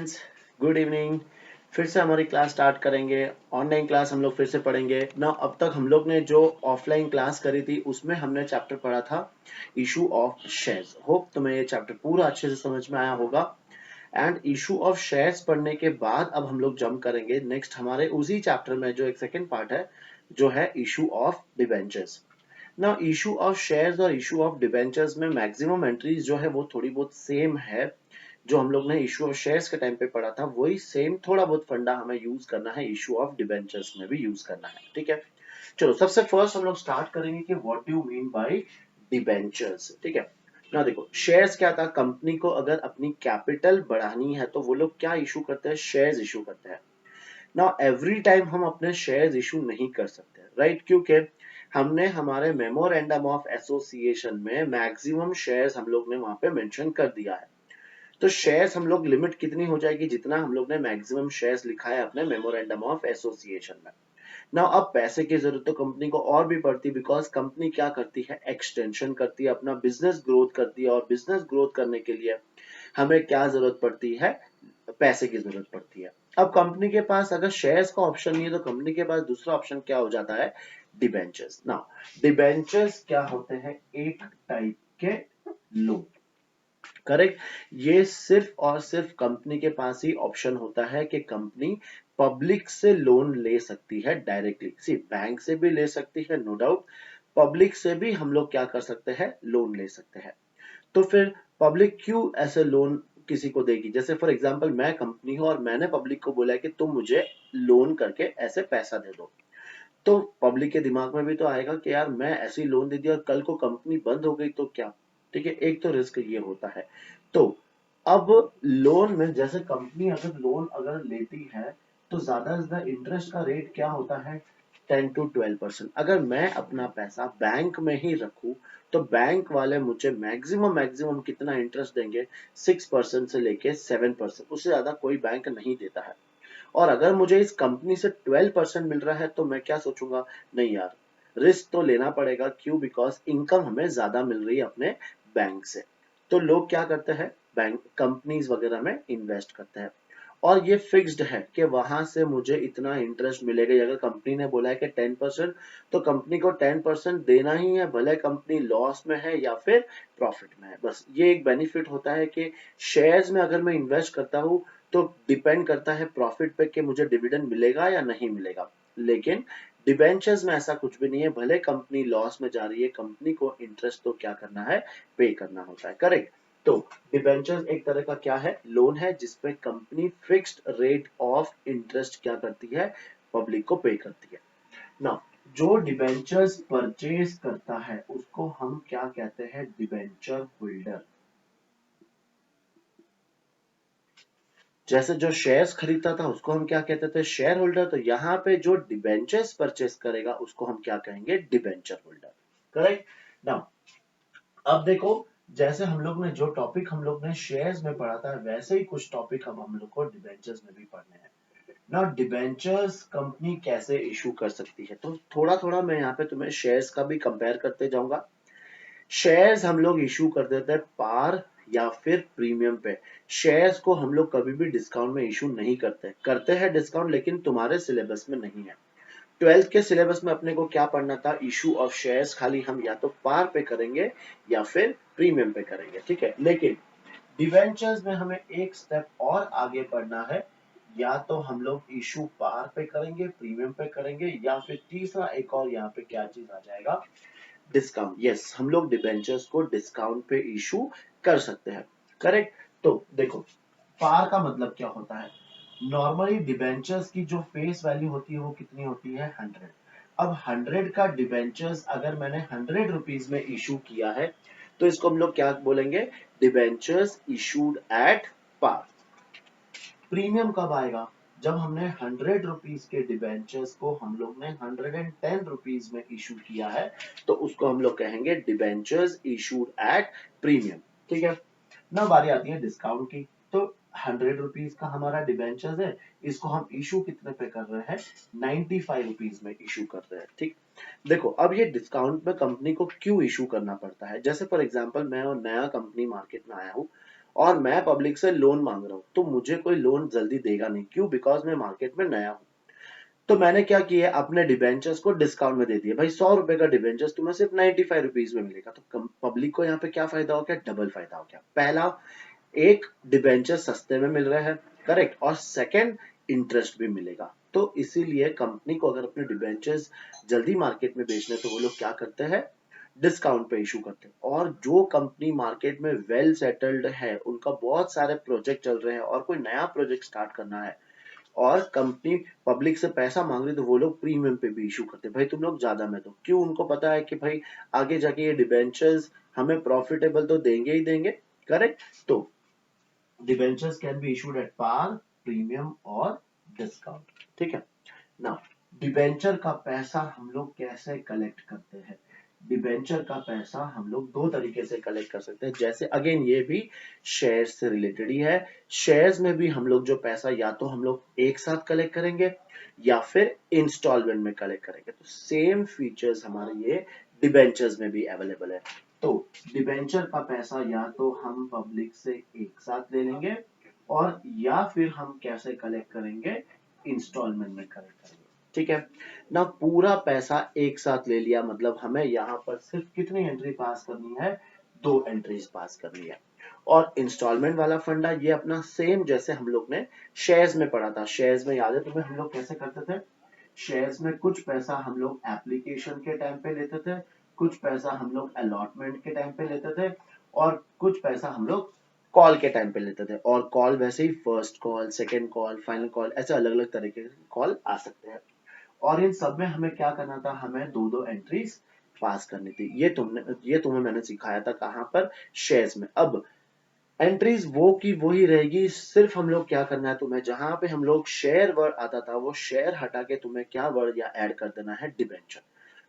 Friends, good evening. फिर से हमारी क्लास स्टार्ट करेंगे। ऑनलाइन क्लास हम लोग फिर से पढ़ेंगे ना। अब तक हम लोग ने जो ऑफलाइन क्लास करी थी उसमें हमने चैप्टर पढ़ा था इशू ऑफ शेयर्स। होप तुम्हें ये चैप्टर पूरा अच्छे से समझ में आया होगा। एंड इशू ऑफ शेयर्स पढ़ने के बाद अब हम लोग जंप करेंगे नेक्स्ट हमारे उसी चैप्टर में जो एक सेकेंड पार्ट है, जो है इशू ऑफ डिबेंचर्स। ना इशू ऑफ शेयर्स और इशू ऑफ डिबेंचर्स में मैक्सिमम एंट्रीज जो है वो थोड़ी बहुत सेम है। जो हम लोग ने इशू ऑफ शेयर्स के टाइम पे पढ़ा था वही सेम थोड़ा बहुत फंडा हमें यूज करना है, इशू ऑफ डिबेंचर्स में भी यूज करना है। ठीक है, चलो सबसे फर्स्ट हम लोग स्टार्ट करेंगे कि what do you mean by debentures. ठीक है ना, देखो शेयर्स क्या था, कंपनी को अगर अपनी कैपिटल बढ़ानी है तो वो लोग क्या इशू करते हैं, शेयर्स इशू करते हैं ना। एवरी टाइम हम अपने शेयर्स इशू नहीं कर सकते, राइट, क्योंकि हमने हमारे मेमोरेंडम ऑफ एसोसिएशन में मैक्सिमम शेयर्स हम लोग ने वहां पे मेंशन कर दिया है। तो शेयर्स हम लोग लिमिट कितनी हो जाएगी, जितना हम लोग ने मैक्सिमम शेयर्स लिखा है अपने मेमोरेंडम ऑफ एसोसिएशन में ना। अब पैसे की जरूरत तो कंपनी को और भी पड़ती है, बिकॉज कंपनी क्या करती है, एक्सटेंशन करती है, अपना बिजनेस ग्रोथ करती है, और बिजनेस ग्रोथ करने के लिए हमें क्या जरूरत पड़ती है, पैसे की जरूरत पड़ती है। अब कंपनी के पास अगर शेयर्स का ऑप्शन नहीं है तो कंपनी के पास दूसरा ऑप्शन क्या हो जाता है, डिबेंचर्स। ना डिबेंचर्स क्या होते हैं, एक टाइप के लोन। करेक्ट, ये सिर्फ और सिर्फ कंपनी के पास ही ऑप्शन होता है कि कंपनी पब्लिक से लोन ले सकती है डायरेक्टली। सी बैंक से भी ले सकती है, नो डाउट, पब्लिक से भी हम लोग क्या कर सकते हैं, लोन ले सकते हैं। तो फिर पब्लिक क्यों ऐसे लोन किसी को देगी, जैसे फॉर एग्जांपल मैं कंपनी हूं और मैंने पब्लिक को बोला है कि तुम मुझे लोन करके ऐसे पैसा दे दो, तो पब्लिक के दिमाग में भी तो आएगा कि यार मैं ऐसी लोन दे दिया और कल को कंपनी बंद हो गई तो क्या। ठीक है, एक तो रिस्क ये होता है। तो अब लोन में जैसे कंपनी अगर लोन अगर लेती है तो ज्यादा से ज्यादा इंटरेस्ट का रेट क्या होता है, 10 to 12%। अगर मैं अपना पैसा बैंक में ही रखूं तो बैंक वाले मुझे मैक्सिमम मैक्सिमम कितना इंटरेस्ट देंगे, 6% से लेके 7%, उससे ज्यादा कोई बैंक नहीं देता है। और अगर मुझे इस कंपनी से 12% मिल रहा है तो मैं क्या सोचूंगा, नहीं यार, रिस्क तो लेना पड़ेगा। क्यों, बिकॉज इनकम हमें ज्यादा मिल रही है अपने बैंक से। तो लोग क्या करते हैं, बैंक कंपनीज वगैरह में इन्वेस्ट करते हैं, और ये फिक्स्ड है कि वहां से मुझे इतना इंटरेस्ट मिलेगा। अगर कंपनी ने बोला है कि 10%, तो कंपनी को 10% देना ही है, भले कंपनी लॉस में है या फिर प्रॉफिट में है। बस ये एक बेनिफिट होता है कि शेयर्स में अगर मैं इन्वेस्ट करता हूँ तो डिपेंड करता है प्रॉफिट पे कि मुझे डिविडेंड मिलेगा या नहीं मिलेगा। लेकिन डिबेंचर्स में ऐसा कुछ भी नहीं है, भले कंपनी लॉस में जा रही है, कंपनी को इंटरेस्ट तो क्या करना है, पे करना होता है। करेक्ट, तो डिबेंचर्स एक तरह का क्या है, लोन है, जिसपे company fixed rate of interest क्या करती है, पब्लिक को पे करती है ना। जो डिबेंचर्स परचेज करता है उसको हम क्या कहते हैं, डिबेंचर होल्डर। जैसे जो शेयर्स खरीदता था उसको हम क्या कहते थे, शेयर होल्डर। तो यहाँ पे जो डिबेंचर्स परचेस करेगा उसको हम क्या कहेंगे, डिबेंचर होल्डर। करेक्ट नाउ, अब देखो, जैसे हम लोग ने जो टॉपिक हम लोग ने शेयर्स में पढ़ा था वैसे ही कुछ टॉपिक हम लोग को डिबेंचर्स में भी पढ़ने हैं ना। डिबेंचर्स कंपनी कैसे इशू कर सकती है, तो थोड़ा थोड़ा मैं यहाँ पे तुम्हें शेयर्स का भी कंपेयर करते जाऊंगा। शेयर्स हम लोग इशू कर देते हैं पार या फिर प्रीमियम पे। शेयर्स को हम लोग कभी भी डिस्काउंट में इशू नहीं करते, करते हैं डिस्काउंट, लेकिन तुम्हारे सिलेबस में नहीं है। 12th के सिलेबस में अपने को क्या पढ़ना था, इशू ऑफ शेयर्स खाली हम या तो पार पे करेंगे या फिर प्रीमियम पे करेंगे। ठीक है, लेकिन डिवेंचर्स में हमें एक स्टेप और आगे पढ़ना है, या तो हम लोग इशू पार पे करेंगे, प्रीमियम पे करेंगे, या फिर तीसरा एक और यहाँ पे क्या चीज आ जाएगा, डिस्काउंट। यस, हम लोग डिबेंचर्स को डिस्काउंट पे इशू कर सकते हैं। करेक्ट, तो देखो पार का मतलब क्या होता है, नॉर्मली डिबेंचर्स की जो फेस वैल्यू होती है वो कितनी होती है, 100। अब 100 का डिबेंचर्स अगर मैंने 100 रुपीज में इशू किया है तो इसको हम लोग क्या बोलेंगे, debentures issued at par. Premium कब आएगा, जब हमने 100 रुपीज के डिबेंचर्स को हम लोग ने 110 रुपीज में इशू किया है, तो उसको हम लोग कहेंगे डिबेंचर्स इशूड एट प्रीमियम। ठीक है ना, बारी आती है डिस्काउंट की। तो 100 रुपीज का हमारा डिबेंचर्स है, इसको हम इशू कितने पे कर रहे हैं, 95 रुपीज में इशू कर रहे हैं। ठीक, देखो अब ये डिस्काउंट में कंपनी को क्यों इशू करना पड़ता है, जैसे फॉर एग्जांपल मैं और नया कंपनी मार्केट में आया हूँ और मैं पब्लिक से लोन मांग रहा हूँ, तो मुझे कोई लोन जल्दी देगा नहीं। क्यों? बिकॉज मैं मार्केट में नया हूँ। तो मैंने क्या किया, अपने डिबेंचर्स को डिस्काउंट में दे दिया। भाई 100 रुपए का डिबेंचर्स तुम्हें सिर्फ 95 रुपीज में मिलेगा। तो पब्लिक को यहाँ पे क्या फायदा हो गया? डबल फायदा हो गया। पहला, एक डिबेंचर सस्ते में मिल रहा है, करेक्ट, और सेकंड, इंटरेस्ट भी मिलेगा। तो इसीलिए कंपनी को अगर अपने डिबेंचर्स जल्दी मार्केट में बेचने, तो वो लोग क्या करते हैं? डिस्काउंट पे इशू करते हैं। और जो कंपनी मार्केट में वेल सेटल्ड है, उनका बहुत सारे प्रोजेक्ट चल रहे हैं और कोई नया प्रोजेक्ट स्टार्ट करना है और कंपनी पब्लिक से पैसा मांग रही, तो वो लोग प्रीमियम पे भी इशू करते हैं। भाई तुम लोग ज्यादा में दो। क्यों? उनको पता है कि भाई आगे जाके ये डिबेंचर्स हमें प्रॉफिटेबल तो देंगे ही देंगे, करेक्ट। तो debentures can be issued at par, premium और डिस्काउंट। ठीक है ना। डिबेंचर का पैसा हम लोग कैसे कलेक्ट करते हैं? डिबेंचर का पैसा हम लोग दो तरीके से कलेक्ट कर सकते हैं। जैसे अगेन ये भी शेयर से रिलेटेड ही है। शेयर्स में भी हम लोग जो पैसा या तो हम लोग एक साथ कलेक्ट करेंगे या फिर इंस्टॉलमेंट में कलेक्ट करेंगे। तो सेम फीचर्स हमारे ये डिबेंचर्स में भी अवेलेबल है। तो डिबेंचर का पैसा या तो हम पब्लिक से एक साथ ले लेंगे और या फिर हम कैसे कलेक्ट करेंगे? इंस्टॉलमेंट में कलेक्ट करेंगे। ठीक है ना। पूरा पैसा एक साथ ले लिया, मतलब हमें यहाँ पर सिर्फ कितनी एंट्री पास करनी है? 2 एंट्रीज पास करनी है। और इंस्टॉलमेंट वाला फंडा ये अपना सेम जैसे हम लोग ने शेयर्स में पढ़ा था। शेयर्स में याद है तुम्हें हम लोग कैसे करते थे? शेयर्स में कुछ पैसा हम लोग एप्लीकेशन के टाइम पे लेते थे, कुछ पैसा हम लोग अलॉटमेंट के टाइम पे लेते थे और कुछ पैसा हम लोग कॉल के टाइम पे लेते थे। और कॉल वैसे ही first call, second call, final call, ऐसे अलग अलग तरीके के कॉल आ सकते हैं। और इन सब में हमें क्या करना था? हमें दो दो एंट्रीज पास करनी थी। ये तुम्हें मैंने सिखाया था कहां पर? शेयर्स में। अब एंट्रीज वो की वो ही रहेगी, सिर्फ हम लोग क्या करना है तुम्हें, जहां पे हम लोग शेयर वर्ड आता था वो शेयर हटा के तुम्हें क्या वर्ड या ऐड कर देना है? डिबेंचर।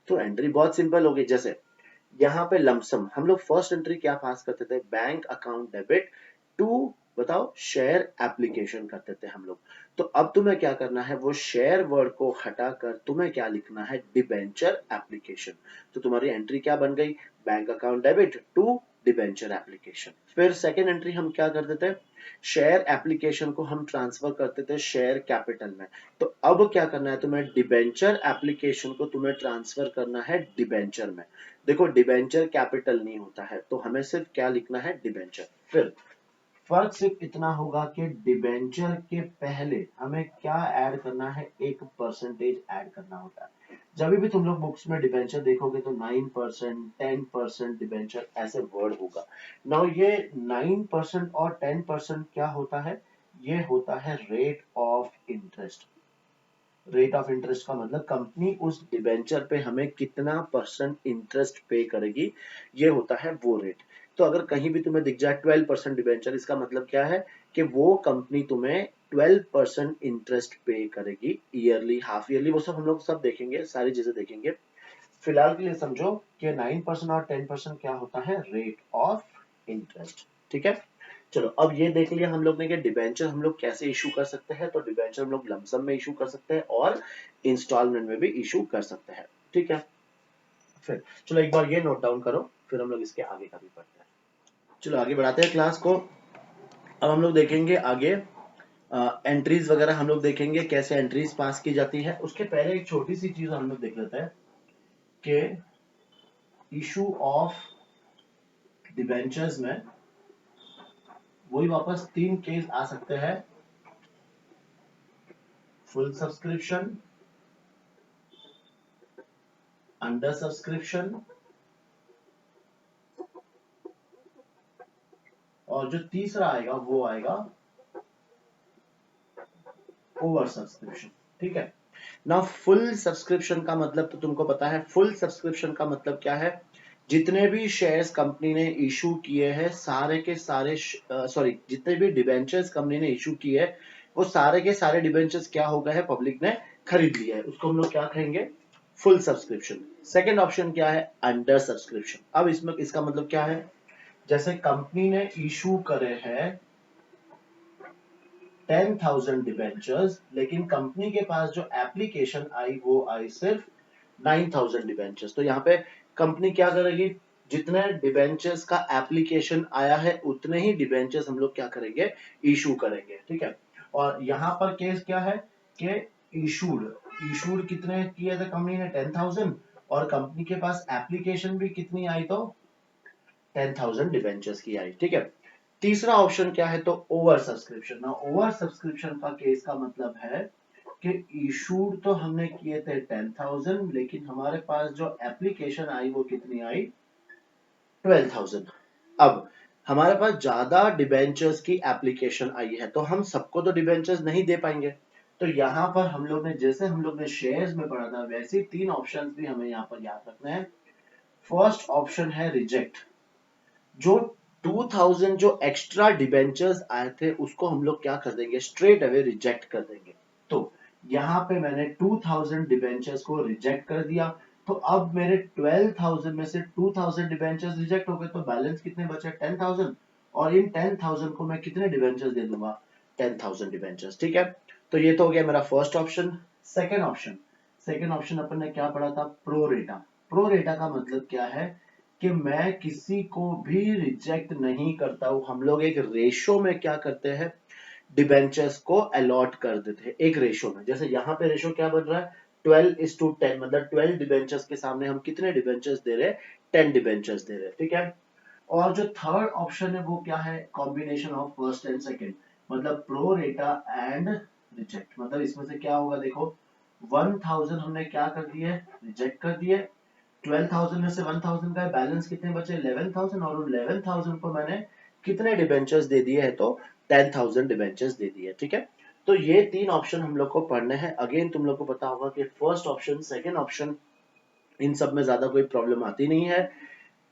तो एंट्री बहुत सिंपल होगी। जैसे यहाँ पे लमसम हम लोग फर्स्ट एंट्री क्या पास करते थे? बैंक अकाउंट डेबिट टू, बताओ, शेयर एप्लीकेशन करते थे हम लोग। तो अब तुम्हें क्या करना है? वो शेयर वर्ड को हटाकर तुम्हें क्या लिखना है? Debenture application. तो तुम्हारी एंट्री क्या बन गई? Bank account debit to debenture application. फिर सेकेंड एंट्री हम क्या करते थे? शेयर एप्लीकेशन को हम ट्रांसफर करते थे शेयर कैपिटल में। तो अब क्या करना है तुम्हें? डिबेंचर एप्लीकेशन को तुम्हें ट्रांसफर करना है डिबेंचर में। देखो डिबेंचर कैपिटल नहीं होता है, तो हमें सिर्फ क्या लिखना है? डिबेंचर। फिर फर्क सिर्फ इतना होगा कि डिबेंचर के पहले हमें क्या ऐड करना है? एक परसेंटेज ऐड करना होता है। जब भी तुम लोग बुक्स में डिबेंचर देखोगे तो 9%, 10% डिबेंचर ऐसे वर्ड होगा। नाउ ये 9% और 10% क्या होता है? ये होता है rate of interest. Rate of interest का मतलब कंपनी उस डिबेंचर पे हमें कितना परसेंट इंटरेस्ट पे करेगी, ये होता है वो रेट। तो अगर कहीं भी तुम्हें दिख जाए 12% डिबेंचर, इसका मतलब क्या है? कि वो कंपनी तुम्हें 12% इंटरेस्ट पे करेगी, ईयरली, हाफ ईयरली, वो सब हम लोग सब देखेंगे, सारी चीजें देखेंगे। फिलहाल के लिए समझो कि 9% और 10% क्या होता है? Rate of interest. ठीक है। चलो अब ये देख लिया हम लोग ने कि डिबेंचर हम लोग कैसे इशू कर सकते हैं। तो डिबेंचर हम लोग लमसम में इशू कर सकते हैं और इंस्टॉलमेंट में भी इशू कर सकते हैं। ठीक है। फिर चलो एक बार ये नोट डाउन करो, फिर हम लोग इसके आगे का भी पढ़ते हैं। चलो आगे बढ़ाते हैं क्लास को। अब हम लोग देखेंगे आगे एंट्रीज वगैरह हम लोग देखेंगे कैसे एंट्रीज पास की जाती है। उसके पहले एक छोटी सी चीज हम लोग देख लेते हैं कि इशू ऑफ डिबेंचर्स में वही वापस 3 केस आ सकते हैं। फुल सब्सक्रिप्शन, अंडर सब्सक्रिप्शन, और जो तीसरा आएगा वो आएगा ओवर सब्सक्रिप्शन। ठीक है ना। फुल सब्सक्रिप्शन का मतलब तो तुमको पता है। फुल सब्सक्रिप्शन का मतलब क्या है? जितने भी शेयर्स कंपनी ने इशू किए हैं, सारे के सारे, सॉरी, जितने भी डिबेंचर्स कंपनी ने इशू किए हैं, वो सारे के सारे डिबेंचर्स क्या हो गए हैं? पब्लिक ने खरीद लिया है। उसको हम लोग क्या कहेंगे? Full subscription. सेकेंड ऑप्शन क्या है? Under subscription. अब इसमें इसका मतलब क्या है? जैसे कंपनी ने इशू करे हैं 10,000 डिबेंचर्स, लेकिन कंपनी के पास जो एप्लीकेशन आई वो आई सिर्फ 9,000 डिबेंचर्स। तो यहाँ पे कंपनी क्या करेगी? जितने डिबेंचर्स का एप्लीकेशन आया है उतने ही डिबेंचर्स हम लोग क्या करेंगे, इशू करेंगे, ठीक है। और यहाँ पर केस क्या है कि इशूड इशूड कितने किए थे कंपनी ने, 10,000, और कंपनी के पास एप्लीकेशन भी कितनी आई, तो 10,000 डिबेंचर्स की आई, ठीक है। तीसरा ऑप्शन क्या है, तो ओवर सब्सक्रिप्शन। ना ओवर सब्सक्रिप्शन का केस का मतलब है कि इशूड तो हमने किए थे 10,000, लेकिन हमारे पास जो एप्लीकेशन आई वो कितनी आई, 12,000। अब हमारे पास ज्यादा डिबेंचर्स की एप्लीकेशन आई है, तो हम सबको तो डिबेंचर्स नहीं दे पाएंगे। तो यहाँ पर हम लोग ने, जैसे हम लोग ने शेयर्स में पढ़ा था, वैसे ही 3 ऑप्शंस भी हमें यहाँ पर याद रखने हैं। फर्स्ट ऑप्शन है रिजेक्ट। जो 2000 जो एक्स्ट्रा डिबेंचर्स आए थे उसको हम लोग क्या कर देंगे, स्ट्रेट अवे रिजेक्ट कर देंगे। तो यहाँ पे मैंने 2000 डिबेंचर्स को रिजेक्ट कर दिया। तो अब मेरे 12,000 में से 2000 डिबेंचर्स रिजेक्ट हो गए, तो बैलेंस कितने बचे, 10,000। और इन 10,000 को मैं कितने डिबेंचर्स दे दूंगा, 10,000 डिबेंचर्स, ठीक है। तो ये तो हो गया मेरा फर्स्ट ऑप्शन। सेकेंड ऑप्शन अपन ने क्या पढ़ा था, प्रोरेटा। प्रोरेटा का मतलब क्या है कि मैं किसी को भी रिजेक्ट नहीं करता हूं। हम लोग एक रेशो में क्या करते हैं, डिबेंचर्स को अलॉट कर देते हैं एक रेशो में। जैसे यहाँ पे रेशो क्या बन रहा है, 12:10, मतलब 12 डिबेंचर्स के सामने हम कितने डिबेंचर्स दे रहे हैं, 10 डिबेंचर्स दे रहे हैं, ठीक है। और जो थर्ड ऑप्शन है वो क्या है, combination of first and second, मतलब प्रो रेटा एंड रिजेक्ट। मतलब इसमें से क्या होगा, देखो 1000 हमने क्या कर दिए, रिजेक्ट कर दिए। 12,000 में से 1,000 का बैलेंस कितने बचे, 11,000, और 11,000 को मैंने कितने डिबेंचर्स दे दिए हैं, तो 10,000 डिबेंचर्स दे दिए, ठीक है। तो ये 3 ऑप्शन हम लोग को पढ़ने हैं। अगेन तुम लोग को पता होगा कि फर्स्ट ऑप्शन, सेकंड ऑप्शन, इन सब में ज्यादा कोई प्रॉब्लम आती नहीं है।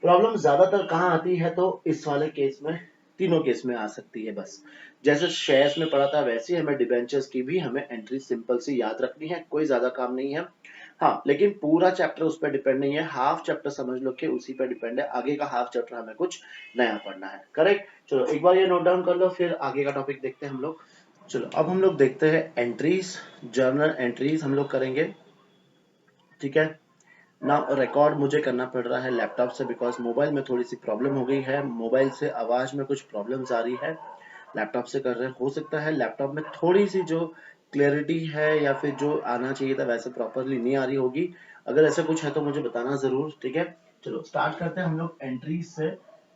प्रॉब्लम ज्यादातर कहाँ आती है, तो इस वाले केस में, तीनों केस में आ सकती है। बस जैसे शेयर्स में पढ़ा था वैसे ही हमें डिबेंचर्स की भी हमें एंट्री सिंपल सी याद रखनी है, कोई ज्यादा काम नहीं है। हाँ, लेकिन पूरा चैप्टर उस पर डिपेंड नहीं है, हाफ चैप्टर समझ लो कि उसी पर डिपेंड है। आगे का हाफ चैप्टर हमें कुछ नया पढ़ना है, करेक्ट। चलो एक बार ये नोट डाउन कर लो, फिर आगे का टॉपिक देखते हैं हम लोग। चलो अब हम लोग देखते हैं एंट्रीज, जर्नल एंट्रीज हम लोग करेंगे, ठीक है ना। रिकॉर्ड मुझे करना पड़ रहा है लैपटॉप से, बिकॉज मोबाइल में थोड़ी सी प्रॉब्लम हो गई है, मोबाइल से आवाज में कुछ प्रॉब्लम्स आ रही है। लैपटॉप से कर रहे हो सकता है लैपटॉप में थोड़ी सी जो क्लैरिटी है या फिर जो आना चाहिए था वैसे प्रॉपरली नहीं आ रही होगी। अगर ऐसा कुछ है तो मुझे बताना जरूर, ठीक है। चलो स्टार्ट करते हैं हम लोग एंट्रीज से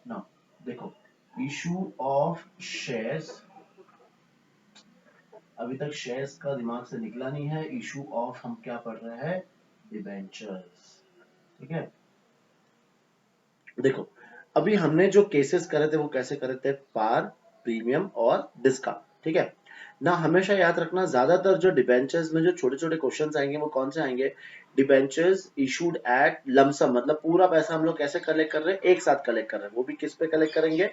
ना। देखो, इशू ऑफ शेयर्स, अभी तक शेयर्स का दिमाग से निकला नहीं है। इशू ऑफ हम क्या पढ़ रहे हैं, डिबेंचर्स, ठीक है। देखो, अभी हमने जो केसेस करे थे वो कैसे करे थे, पार, प्रीमियम और डिस्काउंट, ठीक है ना। हमेशा याद रखना, ज्यादातर जो डिबेंचर्स में जो छोटे छोटे क्वेश्चंस आएंगे वो कौन से आएंगे, डिबेंचर्स इशूड एट लमसम, मतलब पूरा पैसा हम लोग कैसे कलेक्ट कर रहे हैं, एक साथ कलेक्ट कर रहे हैं। वो भी किस पे कलेक्ट करेंगे,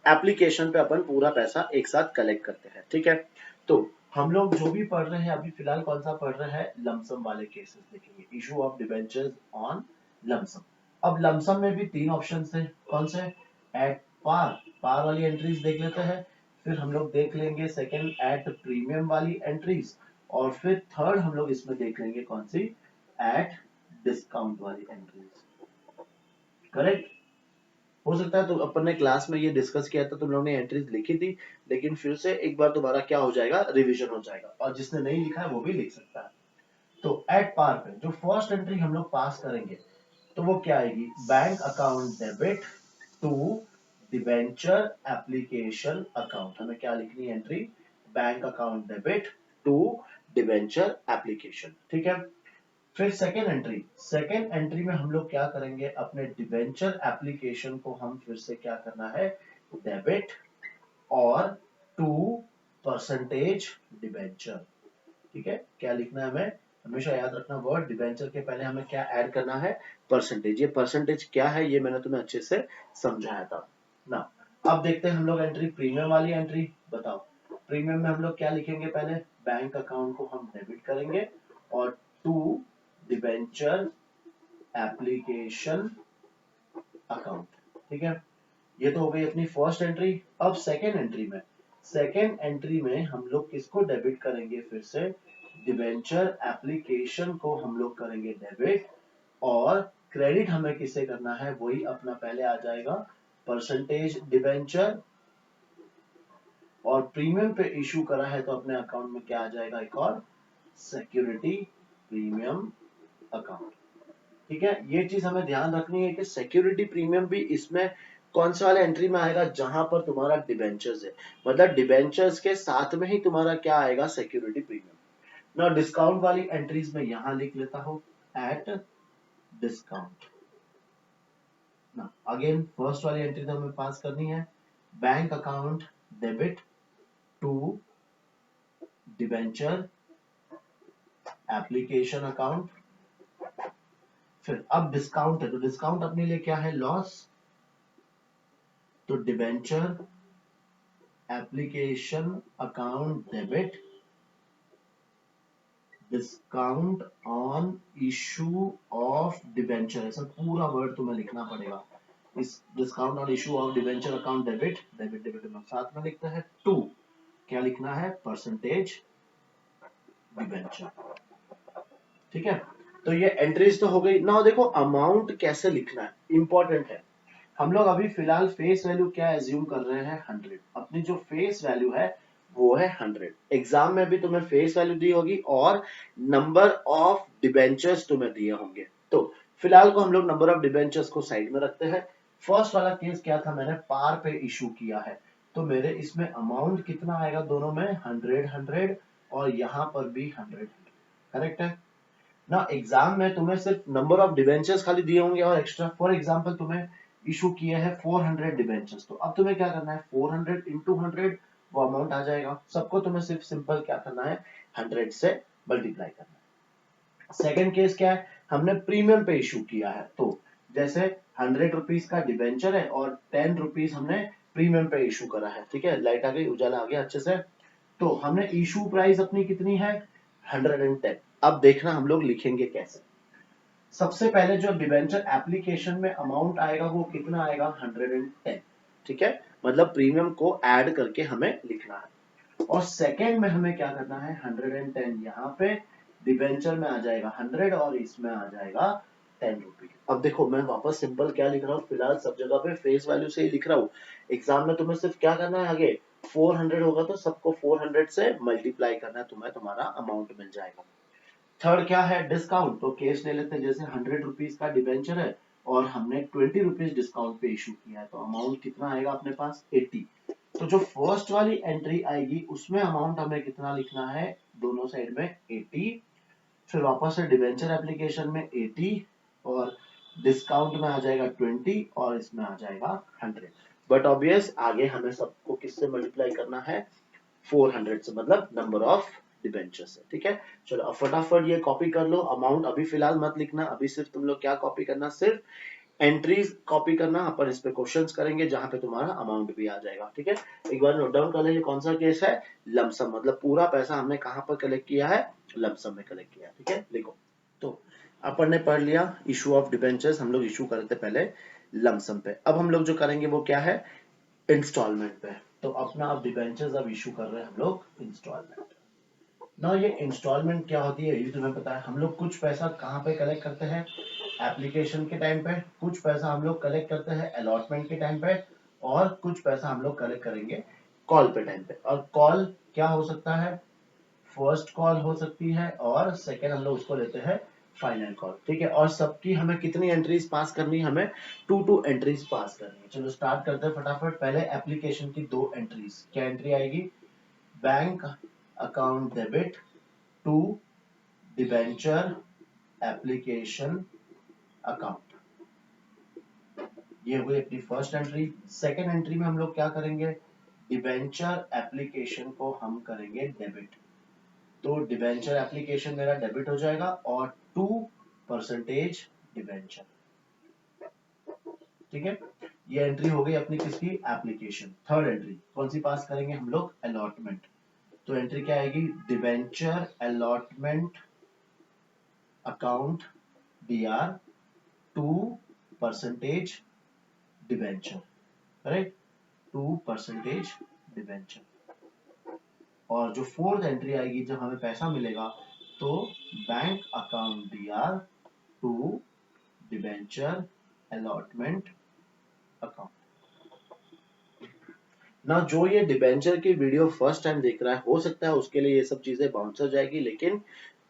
एप्लीकेशन पे अपन पूरा पैसा एक साथ कलेक्ट करते हैं, ठीक है। तो हम लोग जो भी पढ़ रहे हैं अभी फिलहाल कौन सा पढ़ रहे हैं, लमसम वाले केसेस देखेंगे, issue of debentures on lump sum. अब लमसम में भी 3 ऑप्शन है, कौन से, एट पार, पार वाली एंट्रीज देख लेते हैं। फिर हम लोग देख लेंगे सेकंड एट प्रीमियम वाली एंट्रीज, और फिर थर्ड हम लोग इसमें देख लेंगे कौन सी, एट डिस्काउंट वाली एंट्रीज, करेक्ट। हो सकता है तो अपन ने क्लास में ये डिस्कस किया था, तुम लोगों ने एंट्रीज लिखी थी, लेकिन फिर से एक बार दोबारा क्या हो जाएगा, रिवीजन हो जाएगा, और जिसने नहीं लिखा है वो भी लिख सकता है। तो एट पार पे जो फर्स्ट एंट्री हम लोग पास करेंगे तो वो क्या आएगी, bank account debit to debenture application account. हमें क्या लिखनी है entry, bank account debit to debenture application, ठीक है। फिर सेकेंड एंट्री में हम लोग क्या करेंगे, अपने डिबेंचर एप्लीकेशन को हम फिर से क्या करना है, डेबिट और टू परसेंटेज डिबेंचर, ठीक है। क्या लिखना है हमें, हमेशा याद रखना वर्ड डिबेंचर के पहले हमें क्या ऐड करना है, परसेंटेज। ये परसेंटेज क्या है ये मैंने तुम्हें अच्छे से समझाया था ना। अब देखते हैं हम लोग एंट्री, प्रीमियम वाली एंट्री। बताओ, प्रीमियम में हम लोग क्या लिखेंगे, पहले बैंक अकाउंट को हम डेबिट करेंगे और टू डिबेंचर एप्लीकेशन अकाउंट, ठीक है। ये तो हो गई अपनी फर्स्ट एंट्री। अब सेकेंड एंट्री में हम लोग किसको डेबिट करेंगे, फिर से डिबेंचर एप्लीकेशन को हम लोग करेंगे डेबिट, और क्रेडिट हमें किससे करना है, वही अपना पहले आ जाएगा परसेंटेज डिबेंचर, और प्रीमियम पे इशू करा है तो अपने अकाउंट में क्या आ जाएगा, एक और सिक्योरिटी प्रीमियम अकाउंट। ठीक है, ये चीज हमें ध्यान रखनी है कि सिक्योरिटी प्रीमियम भी इसमें कौन सा वाला एंट्री में आएगा, जहां पर तुम्हारा डिबेंचर्स है, मतलब डिबेंचर्स के साथ में ही तुम्हारा क्या आएगा, सिक्योरिटी प्रीमियम। ना डिस्काउंट वाली एंट्रीज में यहां लिख लेता हूं एट डिस्काउंट। ना अगेन फर्स्ट वाली एंट्री तो हमें पास करनी है, bank account debit to debenture application account. फिर अब डिस्काउंट है तो डिस्काउंट अपने लिए क्या है, लॉस, तो debenture application account debit discount on issue of debenture, ऐसा पूरा वर्ड तुम्हें लिखना पड़ेगा। इस discount on issue of debenture account debit, debit debit में साथ में लिखता है टू, क्या लिखना है, परसेंटेज डिबेंचर। ठीक है, तो ये एंट्रीज तो हो गई ना। देखो अमाउंट कैसे लिखना है, इंपॉर्टेंट है। हम लोग अभी फिलहाल फेस वैल्यू क्या एज्यूम कर रहे हैं, 100। अपनी जो फेस वैल्यू है वो है 100। एग्जाम में भी तुम्हें फेस वैल्यू दी होगी और नंबर ऑफ डिबेंचर्स तुम्हें दिए होंगे। तो फिलहाल को हम लोग नंबर ऑफ डिबेंचर्स को साइड में रखते हैं। फर्स्ट वाला केस क्या था, मैंने पार पे इशू किया है, तो मेरे इसमें अमाउंट कितना आएगा, दोनों में 100 100, और यहां पर भी 100 करेक्ट है ना। एग्जाम में तुम्हें सिर्फ नंबर ऑफ डिबेंचर्स खाली दिए होंगे और एक्स्ट्रा, फॉर एग्जांपल तुम्हें इशू किए हैं 400 डिबेंचर्स, तो अब तुम्हें क्या करना है, 400 इंटू 100 वो अमाउंट आ जाएगा। सबको तुम्हें सिर्फ सिंपल क्या करना है, 100 से मल्टीप्लाई करना है। सेकंड केस क्या है, हमने प्रीमियम पे इशू किया है, तो जैसे 100 रुपीज का डिबेंचर है और 10 रुपीज हमने प्रीमियम पे इशू करा है। ठीक है, लाइट आ गई, उजाला आ गया अच्छे से। तो हमने इशू प्राइस अपनी कितनी है, 110। अब देखना हम लोग लिखेंगे कैसे। सबसे पहले जो डिबेंचर एप्लीकेशन में अमाउंट आएगा वो कितना आएगा, 110। ठीक है, मतलब प्रीमियम को ऐड करके हमें लिखना है। और सेकेंड में हमें क्या करना है, 110 यहाँ पे डिबेंचर में आ जाएगा 100 और इसमें आ जाएगा 10 रुपीज। अब देखो मैं वापस सिंपल क्या लिख रहा हूँ, फिलहाल सब जगह पे फेस वैल्यू से ही लिख रहा हूँ। एग्जाम में तुम्हें सिर्फ क्या करना है, आगे 400 होगा तो सबको 400 से मल्टीप्लाई करना है, तुम्हें तुम्हारा अमाउंट मिल जाएगा। थर्ड क्या है, डिस्काउंट। तो केस ले लेते हैं, जैसे 100 रुपीज का डिबेंचर है और हमने 20 रुपीज डिस्काउंट पे इशू किया है, तो अमाउंट कितना आएगा अपने पास, 80। तो जो फर्स्ट वाली एंट्री आएगी उसमें अमाउंट हमें कितना लिखना है, दोनों साइड में 80। फिर वापस से डिबेंचर एप्लीकेशन में 80 और डिस्काउंट में आ जाएगा 20 और इसमें आ जाएगा 100। बट ऑब्वियस आगे हमें सबको किससे मल्टीप्लाई करना है, 400 से, मतलब नंबर ऑफ डिबेंचर्स है। ठीक है, चलो अब फटाफट ये कॉपी कर लो। अमाउंट अभी फिलहाल मत लिखना, अभी सिर्फ तुम लोग क्या कॉपी करना, सिर्फ एंट्रीज कॉपी करना। अपन इस पे क्वेश्चंस करेंगे जहां पे तुम्हारा अमाउंट भी आ जाएगा। ठीक है, एक बार नोट डाउन कर लीजिए कौन सा केस है, लमसम, मतलब पूरा पैसा हमने कहां पर कलेक्ट किया है, लमसम में कलेक्ट किया। ठीक है, लिखो। तो अपन ने पढ़ लिया इशू ऑफ डिबेंचर्स, हम लोग इशू करते पहले लमसम पे। अब हम लोग जो करेंगे वो क्या है, इंस्टॉलमेंट पे। तो अपना अब डिबेंचर्स अब इशू कर रहे हैं हम लोग इंस्टॉलमेंट। ना ये इंस्टॉलमेंट क्या होती है ये तुम्हें पता है। हम लोग कुछ पैसा कहाँ पे कलेक्ट करते हैं, एप्लीकेशन के टाइम पे, कुछ पैसा हम लोग कलेक्ट करते हैं अलॉटमेंट के टाइम पे, और कुछ पैसा हम लोग कलेक्ट करेंगे कॉल पे टाइम पे। और कॉल क्या हो सकता है, फर्स्ट कॉल हो सकती है और सेकेंड हम लोग उसको लेते हैं फाइनल कॉल। ठीक है, और सबकी हमें कितनी एंट्रीज पास करनी है, हमें 2 एंट्रीज पास करनी है। चलो स्टार्ट करते हैं फटाफट। पहले एप्लीकेशन की 2 एंट्रीज, क्या एंट्री आएगी, bank account debit to debenture application account, ये हुई अपनी फर्स्ट एंट्री। सेकेंड एंट्री में हम लोग क्या करेंगे, डिबेंचर एप्लीकेशन को हम करेंगे डेबिट, तो डिबेंचर एप्लीकेशन मेरा डेबिट हो जाएगा और 2% डिबेंचर। ठीक है, ये एंट्री हो गई अपनी किसकी, एप्लीकेशन। थर्ड एंट्री कौन सी पास करेंगे हम लोग, अलॉटमेंट। तो एंट्री क्या आएगी, debenture allotment account DR 2% debenture, correct, 2% debenture. और जो फोर्थ एंट्री आएगी जब हमें पैसा मिलेगा, तो bank account DR to debenture allotment account. ना जो ये डिबेंचर की वीडियो फर्स्ट टाइम देख रहा है, हो सकता है उसके लिए ये सब चीजें बाउंस हो जाएगी, लेकिन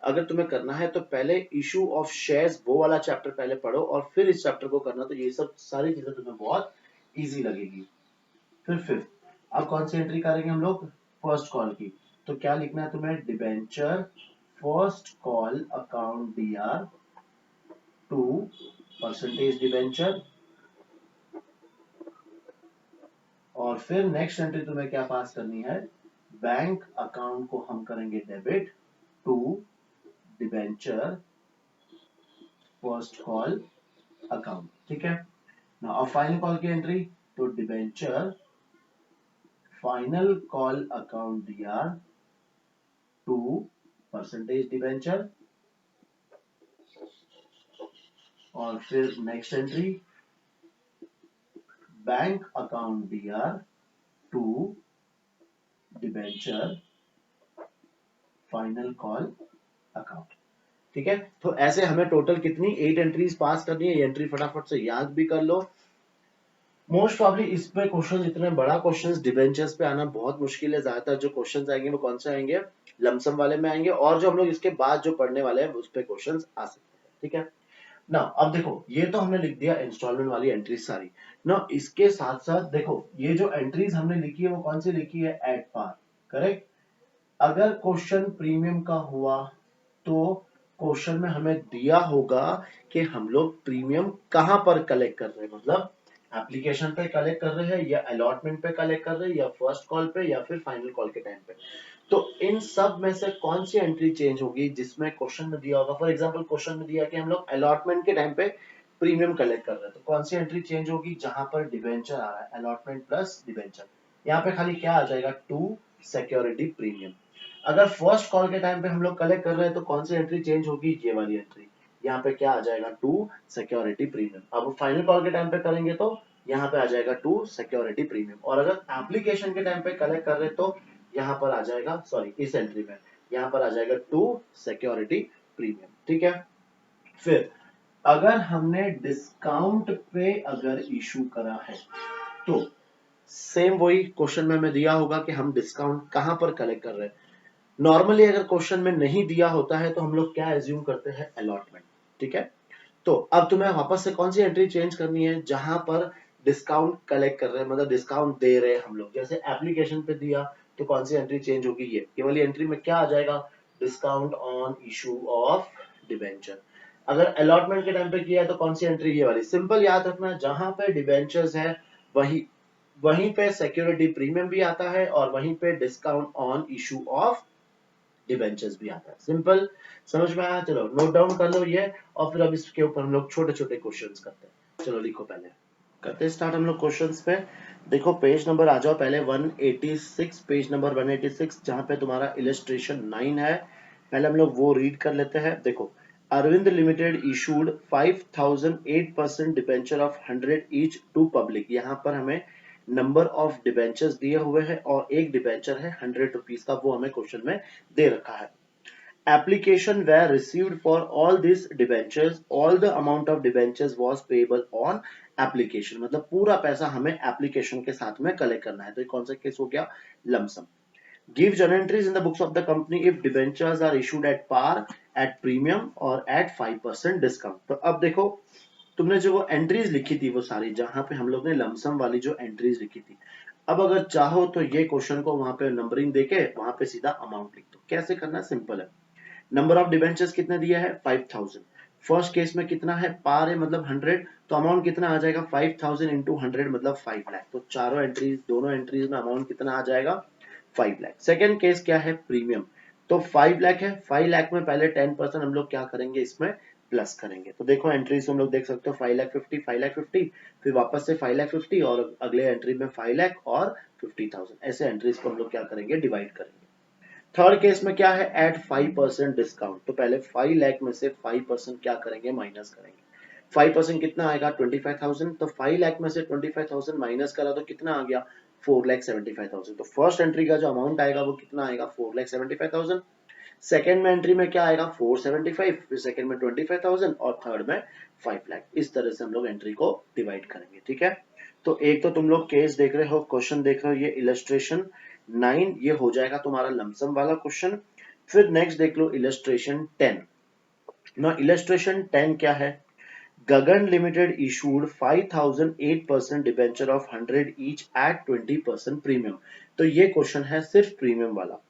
अगर तुम्हें करना है तो पहले इशू ऑफ शेयर्स वो वाला चैप्टर पहले पढ़ो और फिर इस चैप्टर को करना, तो ये सब सारी चीजें तुम्हें बहुत इजी लगेगी। फिर फिफ्थ, अब कौन सी एंट्री करेंगे हम लोग? फर्स्ट कॉल की। तो क्या लिखना है तुम्हें? Debenture first call account DR to percentage debenture, और फिर नेक्स्ट एंट्री तुम्हें क्या पास करनी है? बैंक अकाउंट को हम करेंगे debit to debenture first call account. ठीक है ना। अब फाइनल कॉल की एंट्री, तो debenture final call account DR to percentage debenture, और फिर next entry bank account DR to debenture final call account. ठीक है, तो ऐसे हमें टोटल कितनी 8 एंट्रीज पास करनी है। ये एंट्री फटाफट से याद भी कर लो। मोस्ट प्रॉब्ली इस पे क्वेश्चन, इतने बड़ा क्वेश्चन डिबेंचर्स पे आना बहुत मुश्किल है। ज्यादातर जो क्वेश्चंस आएंगे वो कौन से आएंगे? लमसम वाले में आएंगे, और जो हम लोग इसके बाद जो पढ़ने वाले हैं उस पे क्वेश्चंस आ सकते हैं। ठीक है ना। अब देखो, ये तो हमने लिख दिया इंस्टॉलमेंट वाली एंट्रीज सारी ना। इसके साथ साथ देखो, ये जो एंट्रीज हमने लिखी है वो कौन सी लिखी है? At par, correct. अगर क्वेश्चन प्रीमियम का हुआ तो क्वेश्चन में हमें दिया होगा कि हम लोग प्रीमियम कहां पर कलेक्ट कर रहे हैं, मतलब एप्लीकेशन पे कलेक्ट कर रहे हैं या अलॉटमेंट पे कलेक्ट कर रहे हैं या फर्स्ट कॉल पे या फिर फाइनल कॉल के टाइम पे। तो इन सब में से कौन सी एंट्री चेंज होगी जिसमें क्वेश्चन में दिया होगा? फॉर एग्जांपल क्वेश्चन में दिया कि हम लोग अलॉटमेंट के टाइम पे प्रीमियम कलेक्ट कर रहे हैं, तो कौन सी एंट्री चेंज होगी? जहां पर डिबेंचर आ रहा है, अलॉटमेंट प्लस डिबेंचर, यहाँ पे खाली क्या आ जाएगा? To security premium. अगर फर्स्ट कॉल के टाइम पे हम लोग कलेक्ट कर रहे हैं तो कौन सी एंट्री चेंज होगी? ये वाली एंट्री, यहाँ पे क्या आ जाएगा? To security premium. अब फाइनल कॉल के टाइम पे करेंगे तो यहाँ पे आ जाएगा टू सिक्योरिटी प्रीमियम, और अगर एप्लीकेशन के टाइम पे कलेक्ट कर रहे हैं तो यहाँ पर आ जाएगा, सॉरी इस एंट्री में यहाँ पर आ जाएगा टू सिक्योरिटी प्रीमियम। ठीक है, फिर अगर हमने डिस्काउंट पे अगर इशू करा है तो सेम वही क्वेश्चन में हमें दिया होगा कि हम डिस्काउंट कहां पर कलेक्ट कर रहे हैं। नॉर्मली अगर क्वेश्चन में नहीं दिया होता है तो हम लोग क्या एज्यूम करते हैं? अलॉटमेंट। ठीक है, तो अब तुम्हें वापस से कौन सी एंट्री चेंज करनी है? जहां पर डिस्काउंट कलेक्ट कर रहे हैं, मतलब डिस्काउंट दे रहे हैं हम लोग, जैसे एप्लीकेशन पे दिया तो कौन सी एंट्री चेंज होगी? ये वाली एंट्री में क्या आ जाएगा? Discount on issue of debenture. अगर अलॉटमेंट के टाइम पे किया है तो कौन सी एंट्री? ये वाली। सिंपल याद रखना, जहां पे डिबेंचर्स है वही वहीं पे सिक्योरिटी प्रीमियम भी आता है और वहीं पे discount on issue of debentures भी आता है। सिंपल, समझ में आया? चलो नोट डाउन कर लो ये, और फिर अब इसके ऊपर हम लोग छोटे छोटे क्वेश्चंस करते हैं। चलो लिखो, पहले करते हैं स्टार्ट हम लोग क्वेश्चंस पे। देखो पेज नंबर आ जाओ पहले 186, पेज नंबर 186 जहां पे तुम्हारा इलस्ट्रेशन 9 है। पहले हम लोग वो रीड कर लेते हैं। देखो, Arvind limited issued 5008% debenture of 100 each to public. यहाँ पर हमें नंबर ऑफ डिबेंचर्स दिए हुए हैं और एक डिबेंचर है 100 रुपीज का, वो हमें क्वेश्चन में दे रखा है। Application were received for all these debentures, all the amount of debentures was payable on application, मतलब पूरा पैसा हमें एप्लीकेशन के साथ में कलेक्ट करना है। तो कौन सा केस हो गया? Lump sum. Give journal entries in the books of the company if debentures are issued at par, at premium or at 5% discount। तो अब देखो, तुमने जो वो एंट्रीज लिखी थी वो सारी, जहां पे हम लोग ने लमसम वाली जो एंट्रीज लिखी थी, अब अगर चाहो तो ये क्वेश्चन को वहां पे नंबरिंग देके वहां पे सीधा अमाउंट लिख दो। कैसे करना है? सिंपल है। नंबर ऑफ डिबेंचर्स कितने दिया है? 5000। फर्स्ट केस में कितना है? पार है मतलब 100, तो अमाउंट कितना आ जाएगा? 5000 इंटू 100 मतलब 5 लाख। तो चारों एंट्रीज, दोनों एंट्रीज में अमाउंट कितना आ जाएगा? 5 लाख। सेकेंड केस क्या है? प्रीमियम। तो 5 लाख है, 5 लाख में पहले 10% हम लोग क्या करेंगे? इसमें प्लस करेंगे। तो देखो एंट्रीज हम लोग देख सकते हो, 5 लाख 50, 5 लाख 50, फिर वापस से 5 लाख 50 और अगले एंट्री में 5 लाख और 50,000। ऐसे एंट्रीज को हम लोग क्या करेंगे? डिवाइड करेंगे। थर्ड केस में क्या है? At 5% discount. तो पहले 5 लाख में से 5% क्या करेंगे? माइनस करेंगे। 5% कितना आएगा? 25,000। तो 5 लाख में से 25,000 माइनस करा तो कितना आ गया? 4,75,000। तो फर्स्ट एंट्री का जो अमाउंट आएगा वो कितना आएगा? 4,75,000। सेकंड में एंट्री में क्या आएगा 475, फिर सेकंड में 25,000 और थर्ड में 5 लाख। इस तरह से हम लोग एंट्री को डिवाइड करेंगे, ठीक है। तो एक तो तुम लोग केस देख रहे हो, क्वेश्चन देख रहे हो, ये इलस्ट्रेशन 9 ये हो जाएगा तुम्हारा लमसम वाला क्वेश्चन। फिर नेक्स्ट देख लो इलस्ट्रेशन 10। ना इलस्ट्रेशन 10 क्या है, Gagan limited issued 5,008% debenture of 100 each at 20% premium. तो ये क्वेश्चन है सिर्फ प्रीमियम वाला।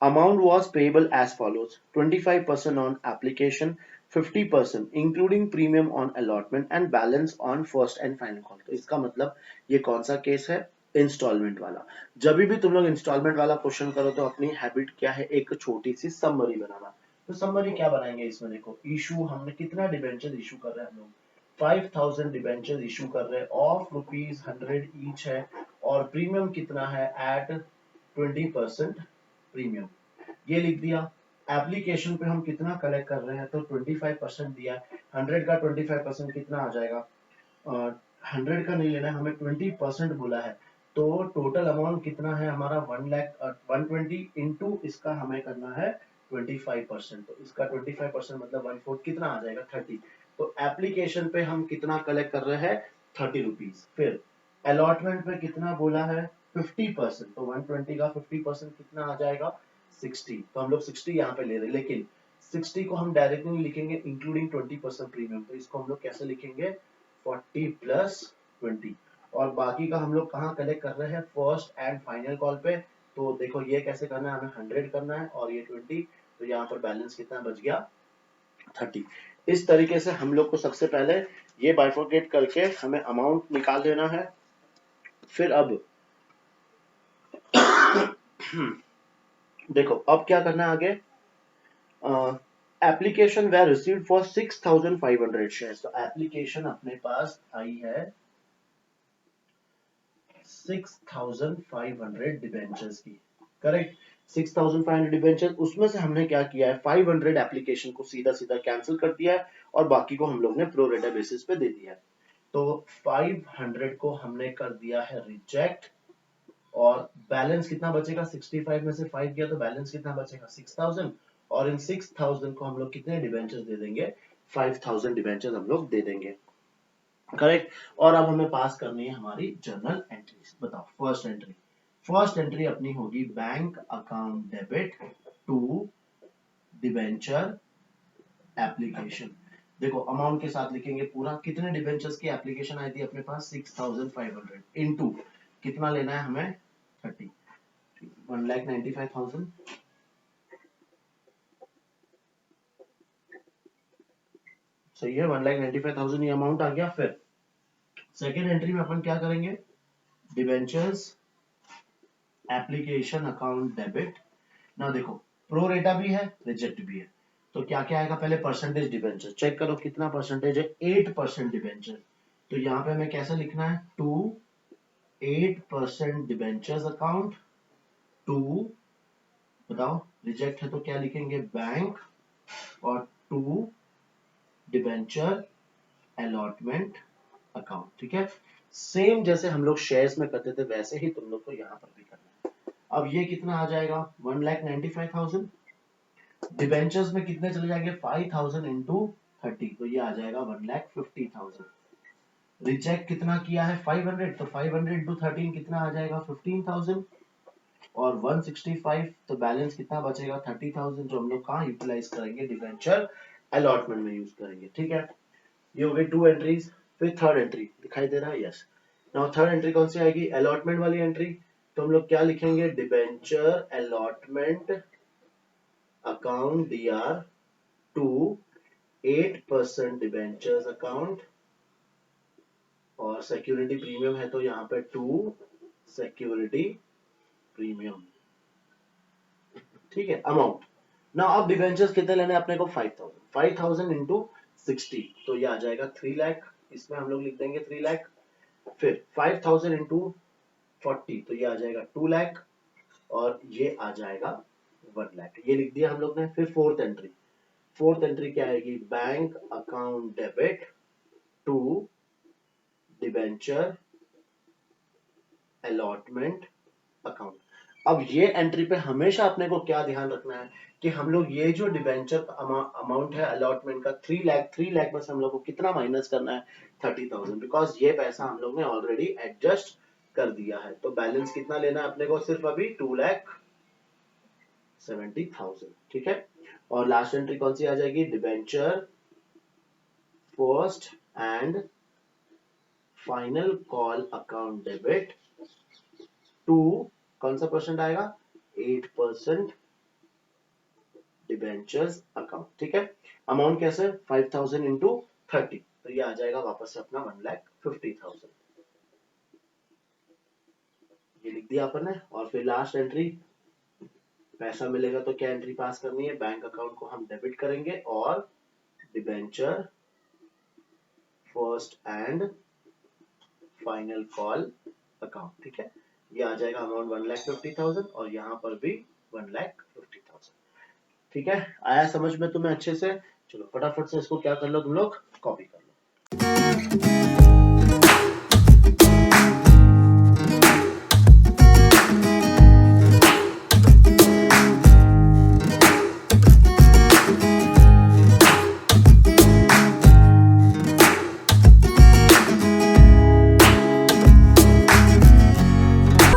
Amount was payable as follows: 25% on application, 50% including premium on allotment and balance on first and final call। तो इसका मतलब ये कौन सा केस है, इंस्टॉलमेंट वाला। जब भी तुम लोग इंस्टॉलमेंट वाला क्वेश्चन करो तो अपनी हैबिट क्या है, एक छोटी सी समरी बनाना। तो समरी क्या बनाएंगे इसमें, देखो इशू हमने कितना डिबेंचर इशू कर रहे हैं हम लोग, 5,000 डिबेंचर इशू कर रहे हैं ऑफ ₹100 ईच है, और प्रीमियम कितना है एट 20% प्रीमियम, ये लिख दिया। एप्लीकेशन पे हम कितना कलेक्ट कर रहे हैं, तो 25% दिया। 100 का 25% कितना आ जाएगा, 100 का नहीं लेना है हमें, 20% बोला है। तो टोटल अमाउंट कितना है हमारा 120 इंटू इसका हमें करना है 25%। तो इसका 25% मतलब 1/4 कितना आ जाएगा 30। तो एप्लीकेशन पे हम कितना कलेक्ट कर रहे हैं 30 रुपीज। फिर अलॉटमेंट पे कितना बोला है 50%, तो 120 का 50% कितना आ जाएगा 60। तो हम लोग 60 यहाँ पे ले रहे हैं, लेकिन 60 को हम डायरेक्टली नहीं लिखेंगे इंक्लूडिंग 20% प्रीमियम। तो इसको हम लोग कैसे लिखेंगे 40 प्लस 20। और बाकी का हम लोग कहाँ कलेक्ट कर रहे हैं, फर्स्ट एंड फाइनल कॉल पे। तो देखो ये कैसे करना है, हमें 100 करना है और ये 20, तो यहाँ पर बैलेंस कितना बच गया 30। इस तरीके से हम लोग को सबसे पहले ये बाइफोकेट करके हमें अमाउंट निकाल लेना है। फिर अब देखो अब क्या करना है आगे, application were received for 6,500 shares. तो एप्लीकेशन अपने पास आई है 6,500 डिबेंचर्स की, करेक्ट। 6,500 डिबेंचर, उसमें से हमने क्या किया है 500 एप्लीकेशन को सीधा सीधा कैंसिल कर दिया है और बाकी को हम लोग ने प्रो रेटा बेसिस पे दे दिया है। तो 500 को हमने कर दिया है रिजेक्ट, और बैलेंस कितना बचेगा 65 में से 5 गया तो बैलेंस कितना बचेगा 6,000। और इन 6,000 को हम लोग कितने डिबेंचर्स दे देंगे 5,000 डिबेंचर्स हम लोग दे देंगे, करेक्ट। और अब हमें पास करनी है हमारी जर्नल एंट्रीज। बताओ फर्स्ट एंट्री अपनी होगी bank account debit to debenture application. देखो अमाउंट के साथ लिखेंगे पूरा, कितने डिबेंचर्स की एप्लीकेशन आई थी अपने पास 6,500 इनटू कितना लेना है हमें 30, 1,95,000। सही है 1,95,000 ये अमाउंट आ गया। फिर सेकेंड एंट्री में अपन क्या करेंगे, डिबेंचर्स एप्लीकेशन अकाउंट डेबिट। ना देखो प्रो रेटा भी है रिजेक्ट भी है, तो क्या क्या आएगा, पहले परसेंटेज डिबेंचर चेक करो कितना परसेंटेज है 8% डिबेंचर। तो यहाँ पे हमें कैसे लिखना है टू 8% डिबेंचर्स अकाउंट टू, बताओ रिजेक्ट है तो क्या लिखेंगे बैंक, और टू डिबेंचर अलॉटमेंट अकाउंट, ठीक है। सेम जैसे हम लोग शेयर्स में करते थे वैसे ही तुम लोग को यहाँ पर भी करना है। अब ये कितना आ जाएगा 1,95,000, डिबेंचर्स में कितने चले जाएंगे 5,000 इंटू 30, तो ये आ जाएगा 1,50,000। रिजेक्ट कितना किया है 500, तो 500 इंटू 13 कितना आ जाएगा 15,000, और 165, तो बैलेंस कितना बचेगा 30,000, जो हम लोग कहाँ यूटिलाइज करेंगे डिबेंचर अलॉटमेंट में यूज करेंगे, ठीक है। ये हो गई 2 एंट्रीज। फिर थर्ड एंट्री दिखाई दे रहा है, यस। नाउ थर्ड एंट्री कौन सी आएगी, अलॉटमेंट वाली एंट्री। तो हम लोग क्या लिखेंगे debenture allotment account DR to 8% debentures account, और सिक्योरिटी प्रीमियम है तो यहाँ पे टू सिक्योरिटी प्रीमियम, ठीक है। अमाउंट ना अब डिबेंचर्स कितने लेने अपने को 5,000 इंटू 60, तो ये आ जाएगा 3 लाख, इसमें हम लोग लिख देंगे 3 लाख। फिर 5,000 इंटू 40, तो ये आ जाएगा 2 लाख, और ये आ जाएगा 1 लाख, ये लिख दिया हम लोग ने। फिर फोर्थ एंट्री क्या आएगी, bank account debit to debenture allotment account. अब ये एंट्री पे हमेशा अपने को क्या ध्यान रखना है कि हम लोग ये जो डिबेंचर अमाउंट है अलॉटमेंट का 3 लाख में से हम लोग को कितना माइनस करना है 30,000, बिकॉज ये पैसा हम लोग ने ऑलरेडी एडजस्ट कर दिया है। तो बैलेंस कितना लेना है अपने को, सिर्फ अभी 2,70,000, ठीक है। और लास्ट एंट्री कौन सी आ जाएगी, debenture first and final call account debit to, कौन सा परसेंट आएगा, 8% डिबेंचर्स अकाउंट, ठीक है। अमाउंट कैसे, 5,000 इंटू 30, तो ये आ जाएगा वापस से अपना 1,50,000, ये लिख दिया अपन ने। और फिर लास्ट एंट्री, पैसा मिलेगा तो क्या एंट्री पास करनी है, बैंक अकाउंट को हम डेबिट करेंगे और debenture first and final call account, ठीक है। ये आ जाएगा अमाउंट 1,50,000 और यहाँ पर भी 1,50,000, ठीक है। आया समझ में तुम्हें अच्छे से, चलो फटाफट से इसको क्या कर लो तुम लोग, कॉपी कर लो।